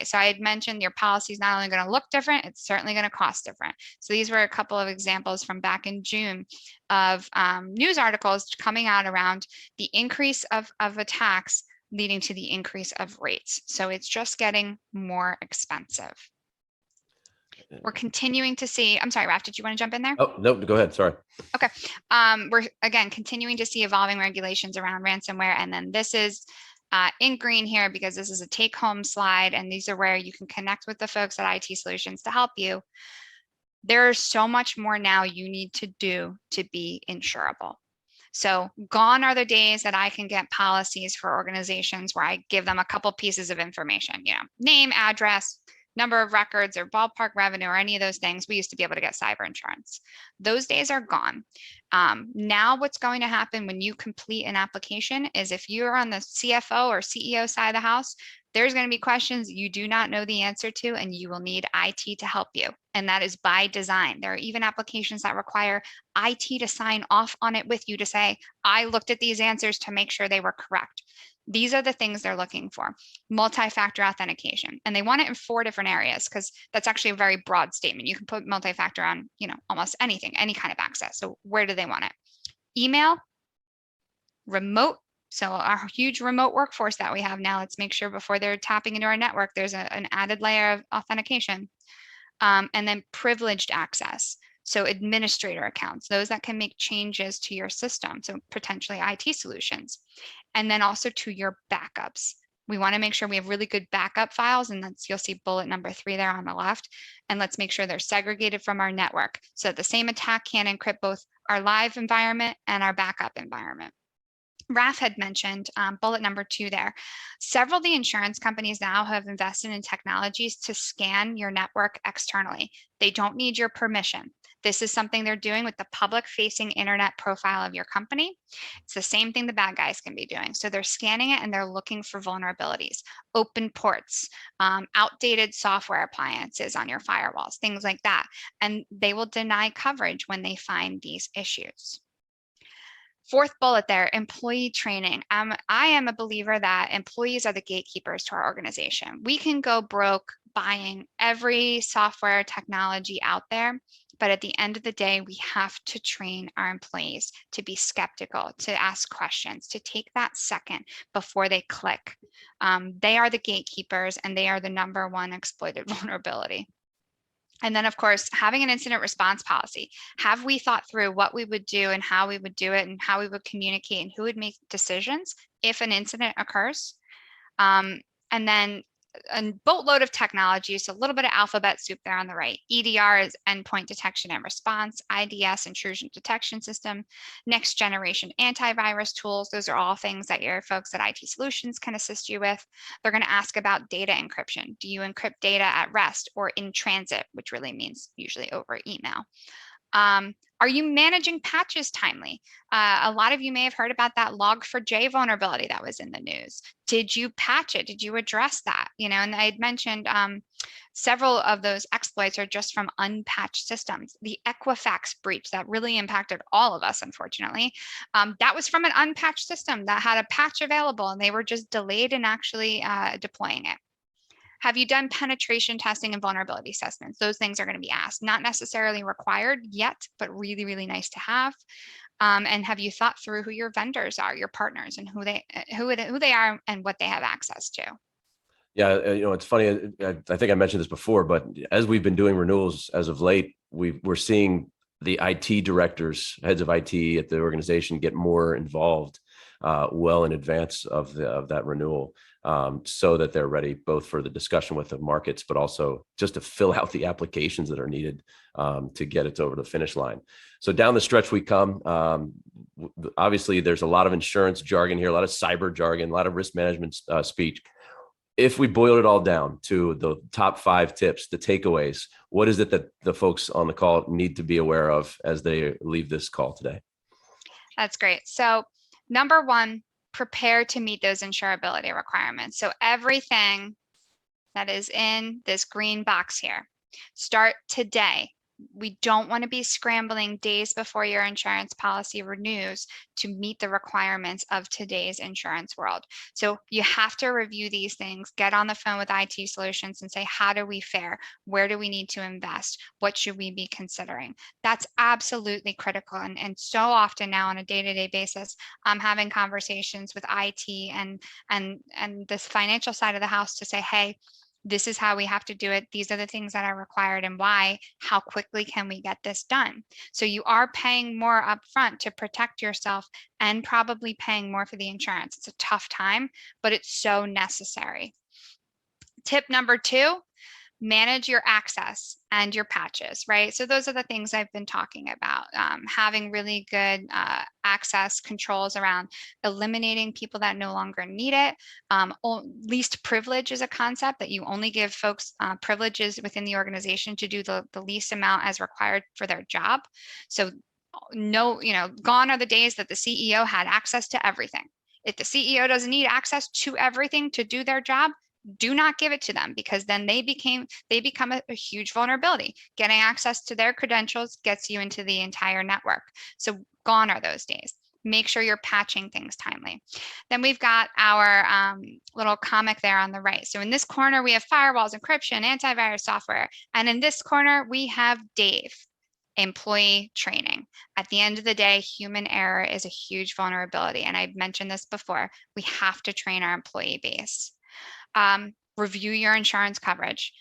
So I had mentioned your policy is not only going to look different, it's certainly going to cost different. So these were a couple of examples from back in June of news articles coming out around the increase of attacks leading to the increase of rates. So it's just getting more expensive. We're continuing to see, I'm sorry, Raf, did you want to jump in there? Oh, no, go ahead. Sorry. Okay. We're again continuing to see evolving regulations around ransomware. And then this is in green here because this is a take-home slide, and these are where you can connect with the folks at IT Solutions to help you. There's so much more now you need to do to be insurable. So gone are the days that I can get policies for organizations where I give them a couple pieces of information, name, address, number of records, or ballpark revenue, or any of those things. We used to be able to get cyber insurance. Those days are gone. Now what's going to happen when you complete an application is if you're on the CFO or CEO side of the house, There's going to be questions you do not know the answer to, and you will need IT to help you. And that is by design. There are even applications that require IT to sign off on it with you to say, I looked at these answers to make sure they were correct. These are the things they're looking for. Multi-factor authentication. And they want it in 4 different areas because that's actually a very broad statement. You can put multi-factor on, almost anything, any kind of access. So where do they want it? Email, remote. So our huge remote workforce that we have now, let's make sure before they're tapping into our network, there's an added layer of authentication. And then privileged access. So administrator accounts, those that can make changes to your system. So potentially IT solutions. And then also to your backups. We want to make sure we have really good backup files, and you'll see bullet number 3 there on the left. And let's make sure they're segregated from our network so that the same attack can encrypt both our live environment and our backup environment. Raf had mentioned bullet number 2 there. Several of the insurance companies now have invested in technologies to scan your network externally. They don't need your permission. This is something they're doing with the public-facing internet profile of your company. It's the same thing the bad guys can be doing. So they're scanning it and they're looking for vulnerabilities, open ports, outdated software appliances on your firewalls, things like that. And they will deny coverage when they find these issues. 4th bullet there, employee training. I am a believer that employees are the gatekeepers to our organization. We can go broke buying every software technology out there, but at the end of the day, we have to train our employees to be skeptical, to ask questions, to take that second before they click. They are the gatekeepers, and they are the #1 exploited vulnerability. And then, of course, having an incident response policy. Have we thought through what we would do and how we would do it and how we would communicate and who would make decisions if an incident occurs? And then a boatload of technology, so a little bit of alphabet soup there on the right. EDR is endpoint detection and response, IDS, intrusion detection system, next generation antivirus tools. Those are all things that your folks at IT Solutions can assist you with. They're going to ask about data encryption. Do you encrypt data at rest or in transit, which really means usually over email? Are you managing patches timely? A lot of you may have heard about that log4j vulnerability that was in the news. Did you patch it? Did you address that? And I had mentioned several of those exploits are just from unpatched systems. The Equifax breach that really impacted all of us, unfortunately, that was from an unpatched system that had a patch available, and they were just delayed in actually deploying it. Have you done penetration testing and vulnerability assessments? Those things are going to be asked, not necessarily required yet, but really, really nice to have. And have you thought through who your vendors are, your partners, and who they are and what they have access to? Yeah, it's funny. I think I mentioned this before, but as we've been doing renewals as of late, we're seeing the IT directors, heads of IT at the organization get more involved well in advance of that renewal. So that they're ready both for the discussion with the markets, but also just to fill out the applications that are needed to get it over the finish line. So down the stretch we come. Obviously, there's a lot of insurance jargon here, a lot of cyber jargon, a lot of risk management speech. If we boil it all down to the top 5 tips, the takeaways, what is it that the folks on the call need to be aware of as they leave this call today? That's great. So #1, prepare to meet those insurability requirements. So everything that is in this green box here, start today. We don't want to be scrambling days before your insurance policy renews to meet the requirements of today's insurance world. So you have to review these things, get on the phone with IT Solutions and say, how do we fare? Where do we need to invest? What should we be considering? That's absolutely critical. And so often now on a day-to-day basis, I'm having conversations with IT and this financial side of the house to say, hey, this is how we have to do it. These are the things that are required and why. How quickly can we get this done? So you are paying more upfront to protect yourself and probably paying more for the insurance. It's a tough time, but it's so necessary. Tip #2, manage your access and your patches, right? So those are the things I've been talking about, having really good access controls around eliminating people that no longer need it. Least privilege is a concept that you only give folks privileges within the organization to do the least amount as required for their job. So gone are the days that the CEO had access to everything. If the CEO doesn't need access to everything to do their job, Do not give it to them, because then they become a huge vulnerability. Getting access to their credentials gets you into the entire network. So gone are those days. Make sure you're patching things timely. Then we've got our little comic there on the right. So in this corner, we have firewalls, encryption, antivirus software. And in this corner, we have Dave, employee training. At the end of the day, human error is a huge vulnerability. And I've mentioned this before. We have to train our employee base. Review your insurance coverage.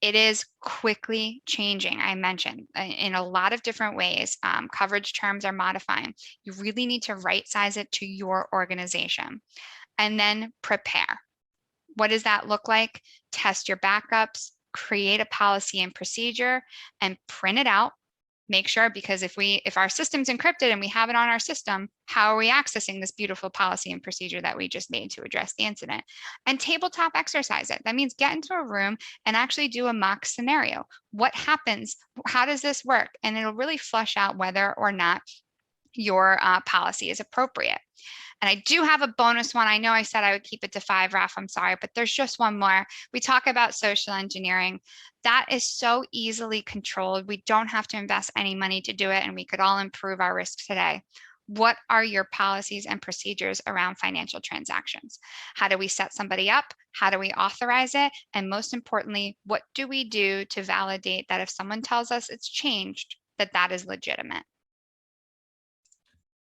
It is quickly changing. I mentioned in a lot of different ways. Coverage terms are modifying. You really need to right size it to your organization. And then prepare. What does that look like? Test your backups, create a policy and procedure, and print it out. Make sure, because if our system's encrypted and we have it on our system, how are we accessing this beautiful policy and procedure that we just made to address the incident? And tabletop exercise it. That means get into a room and actually do a mock scenario. What happens? How does this work? And it'll really flush out whether or not your policy is appropriate. And I do have a bonus one. I know I said I would keep it to 5, Raf, I'm sorry, but there's just one more. We talk about social engineering. That is so easily controlled. We don't have to invest any money to do it, and we could all improve our risk today. What are your policies and procedures around financial transactions? How do we set somebody up? How do we authorize it? And most importantly, what do we do to validate that if someone tells us it's changed, that is legitimate?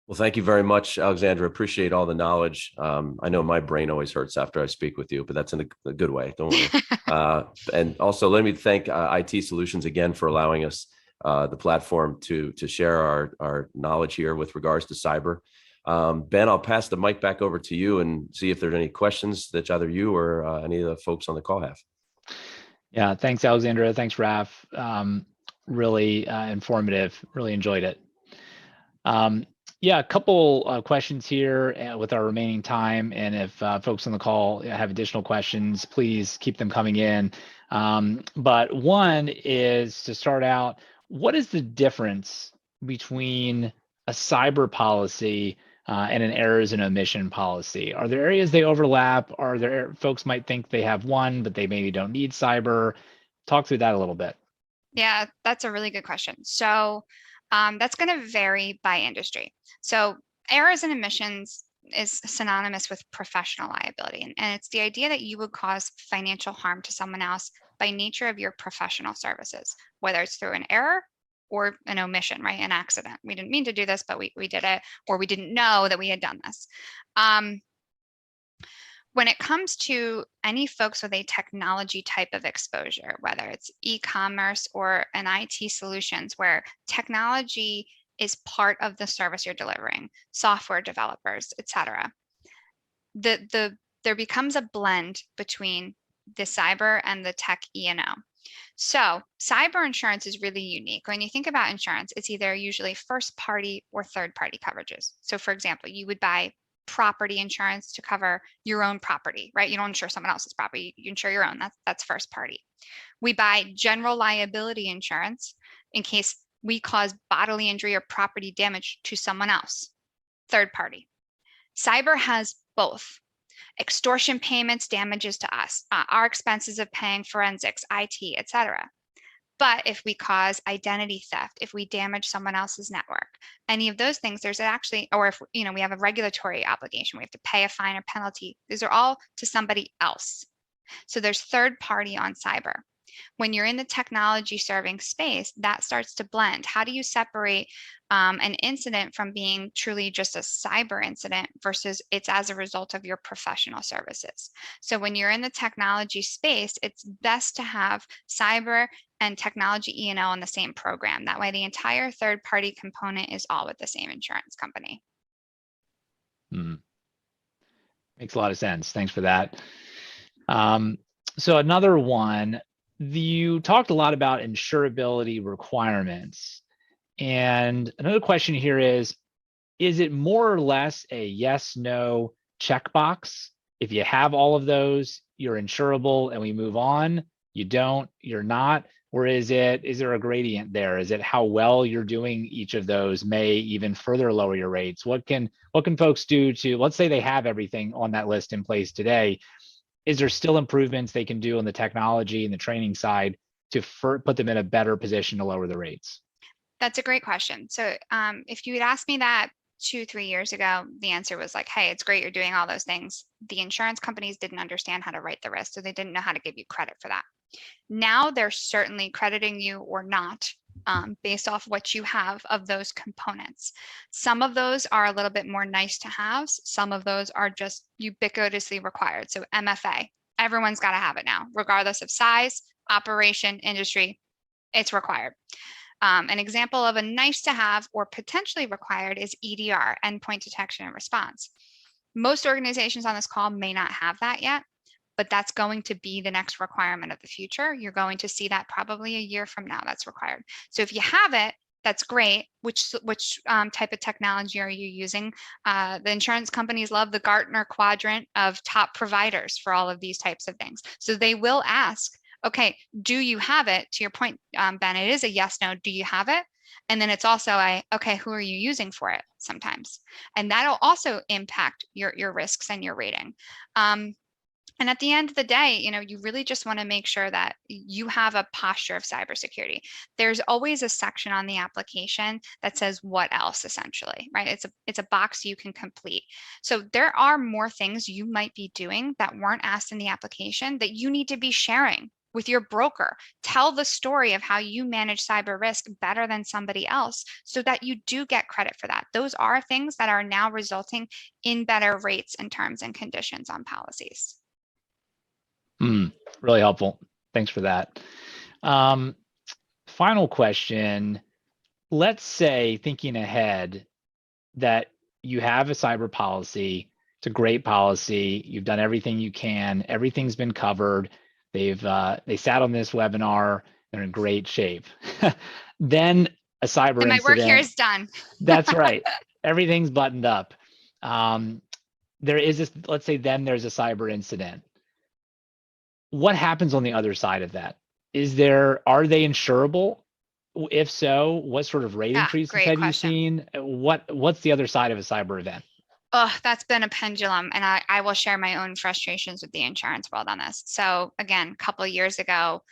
Well, thank you very much, Alexandra. Appreciate all the knowledge. I know my brain always hurts after I speak with you, but that's in a good way. Don't worry. And also, let me thank IT Solutions again for allowing us the platform to share our knowledge here with regards to cyber. Ben, I'll pass the mic back over to you and see if there's any questions that either you or any of the folks on the call have. Yeah, thanks, Alexandra. Thanks, Raf. Really informative. Really enjoyed it. Yeah, a couple questions here with our remaining time. And if folks on the call have additional questions, please keep them coming in. But one is to start out, what is the difference between a cyber policy and an errors and omission policy? Are there areas they overlap? Are there folks might think they have one, but they maybe don't need cyber? Talk through that a little bit. Yeah, that's a really good question. So that's going to vary by industry. So errors and omissions is synonymous with professional liability. And it's the idea that you would cause financial harm to someone else by nature of your professional services, whether it's through an error or an omission, right? An accident. We didn't mean to do this, but we did it, or we didn't know that we had done this. When it comes to any folks with a technology type of exposure, whether it's e-commerce or an IT solutions where technology is part of the service you're delivering, software developers, et cetera, there becomes a blend between the cyber and the tech E&O. So cyber insurance is really unique. When you think about insurance, it's either usually first party or third party coverages. So for example, you would buy property insurance to cover your own property, right? You don't insure someone else's property, you insure your own. That's first party. We buy general liability insurance in case we cause bodily injury or property damage to someone else, third party. Cyber has both. Extortion payments, damages to us, our expenses of paying forensics, IT, etc. But if we cause identity theft, if we damage someone else's network, any of those things, there's actually, or if we have a regulatory obligation, we have to pay a fine or penalty. These are all to somebody else. So there's third party on cyber. When you're in the technology serving space, that starts to blend. How do you separate an incident from being truly just a cyber incident versus it's as a result of your professional services? So when you're in the technology space, it's best to have cyber and technology E&O in the same program. That way the entire third party component is all with the same insurance company. Makes a lot of sense. Thanks for that. So another one, you talked a lot about insurability requirements. And another question here is it more or less a yes, no checkbox? If you have all of those, you're insurable and we move on. You don't, you're not. Or is there a gradient there? Is it how well you're doing each of those may even further lower your rates? What can folks do to, let's say they have everything on that list in place today. is there still improvements they can do on the technology and the training side to put them in a better position to lower the rates? That's a great question. So if you had asked me that 2-3 years ago, the answer was like, hey, it's great you're doing all those things. The insurance companies didn't understand how to write the risk, so they didn't know how to give you credit for that. Now they're certainly crediting you or not based off what you have of those components. Some of those are a little bit more nice to have. Some of those are just ubiquitously required. So MFA, everyone's got to have it now, regardless of size, operation, industry, it's required. An example of a nice to have or potentially required is EDR, endpoint detection and response. Most organizations on this call may not have that yet, but that's going to be the next requirement of the future. You're going to see that probably a year from now that's required. So if you have it, that's great. Which type of technology are you using? The insurance companies love the Gartner quadrant of top providers for all of these types of things. So they will ask, okay, do you have it? To your point, Ben, it is a yes, no, do you have it? And then it's also okay, who are you using for it sometimes? And that'll also impact your risks and your rating. And at the end of the day, you really just want to make sure that you have a posture of cybersecurity. There's always a section on the application that says what else, essentially, right? It's a box you can complete. So there are more things you might be doing that weren't asked in the application that you need to be sharing with your broker. Tell the story of how you manage cyber risk better than somebody else so that you do get credit for that. Those are things that are now resulting in better rates and terms and conditions on policies. Really helpful. Thanks for that. Final question. Let's say, thinking ahead, that you have a cyber policy. It's a great policy. You've done everything you can. Everything's been covered. They sat on this webinar. They're in great shape. Then a cyber incident. My work here is done. That's right. Everything's buttoned up. There is this. Let's say then there's a cyber incident. What happens on the other side of that? Are they insurable? If so, what sort of rate increases have you seen? What's the other side of a cyber event? Oh, that's been a pendulum. And I will share my own frustrations with the insurance world on this. So again, a couple of years ago,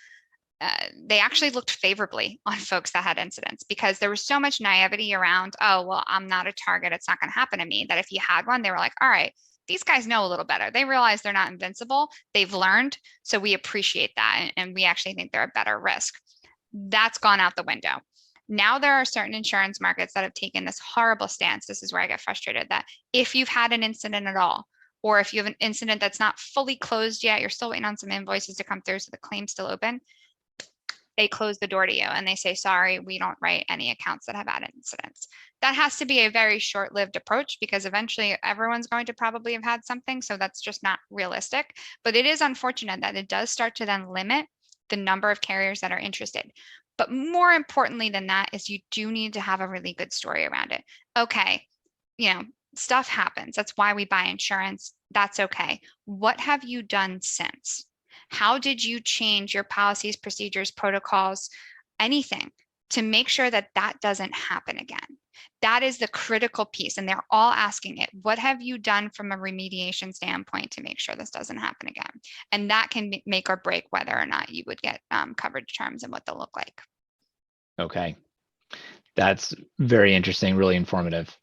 they actually looked favorably on folks that had incidents because there was so much naivety around, oh, well, I'm not a target. It's not going to happen to me. That if you had one, they were like, all right, these guys know a little better. They realize they're not invincible. They've learned. So we appreciate that. And we actually think they're a better risk. That's gone out the window. Now there are certain insurance markets that have taken this horrible stance. This is where I get frustrated that if you've had an incident at all, or if you have an incident that's not fully closed yet, you're still waiting on some invoices to come through so the claim's still open, they close the door to you and they say, sorry, we don't write any accounts that have had incidents. That has to be a very short-lived approach because eventually everyone's going to probably have had something. So that's just not realistic. But it is unfortunate that it does start to then limit the number of carriers that are interested. But more importantly than that is you do need to have a really good story around it. Okay, stuff happens. That's why we buy insurance. That's okay. What have you done since? How did you change your policies, procedures, protocols, anything to make sure that that doesn't happen again? That is the critical piece. And they're all asking it. What have you done from a remediation standpoint to make sure this doesn't happen again? And that can make or break whether or not you would get coverage terms and what they'll look like. Okay. That's very interesting, really informative.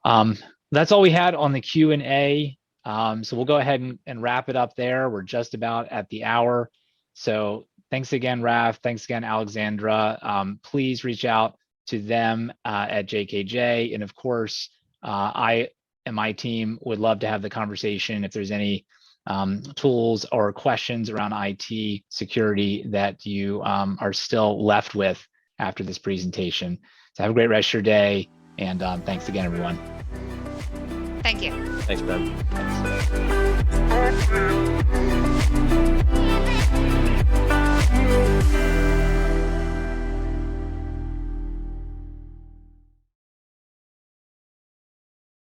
That's all we had on the Q&A. So we'll go ahead and wrap it up there. We're just about at the hour. So thanks again, Raf. Thanks again, Alexandra. Please reach out to them at JKJ. And of course, I and my team would love to have the conversation if there's any tools or questions around IT security that you are still left with after this presentation. So have a great rest of your day. And thanks again, everyone. Thank you. Thanks, Ben. Thanks.